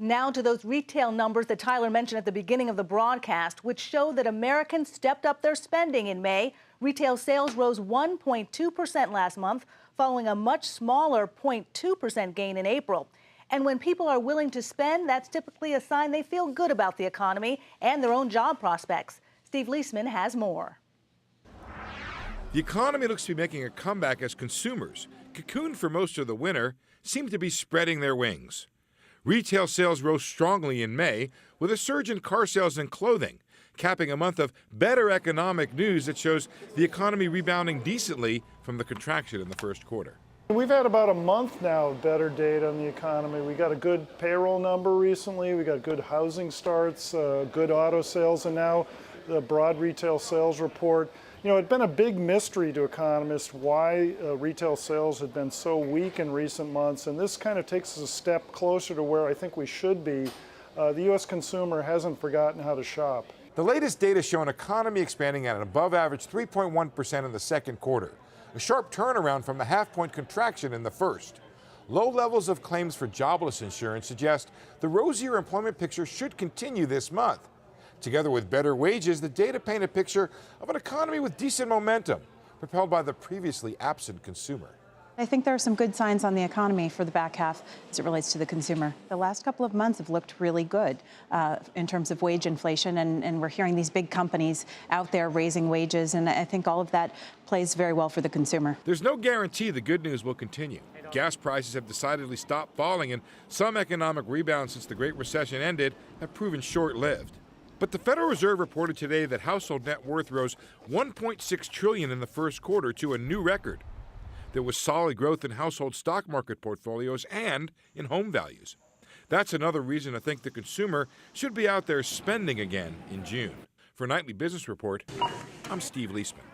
Now to those retail numbers that Tyler mentioned at the beginning of the broadcast, which show that Americans stepped up their spending in May. Retail sales rose 1.2% last month, following a much smaller 0.2% gain in April. And when people are willing to spend, that's typically a sign they feel good about the economy and their own job prospects. Steve Leisman has more. The economy looks to be making a comeback as consumers, cocooned for most of the winter, seem to be spreading their wings. Retail sales rose strongly in May, with a surge in car sales and clothing, capping a month of better economic news that shows the economy rebounding decently from the contraction in the first quarter. We've had about a month now of better data on the economy. We got a good payroll number recently. We got good housing starts, good auto sales, and now the broad retail sales report. You know, it's been a big mystery to economists why retail sales had been so weak in recent months, and this kind of takes us a step closer to where I think we should be. The U.S. consumer hasn't forgotten how to shop. The latest data show an economy expanding at an above-average 3.1% in the second quarter, a sharp turnaround from the half-point contraction in the first. Low levels of claims for jobless insurance suggest the rosier employment picture should continue this month. Together with better wages, the data paint a picture of an economy with decent momentum, propelled by the previously absent consumer. I think there are some good signs on the economy for the back half as it relates to the consumer. The last couple of months have looked really good in terms of wage inflation, and we're hearing these big companies out there raising wages, and I think all of that plays very well for the consumer. There's no guarantee the good news will continue. Gas prices have decidedly stopped falling, and some economic rebounds since the Great Recession ended have proven short-lived. But the Federal Reserve reported today that household net worth rose $1.6 trillion in the first quarter to a new record. There was solid growth in household stock market portfolios and in home values. That's another reason to think the consumer should be out there spending again in June. For Nightly Business Report, I'm Steve Leisman.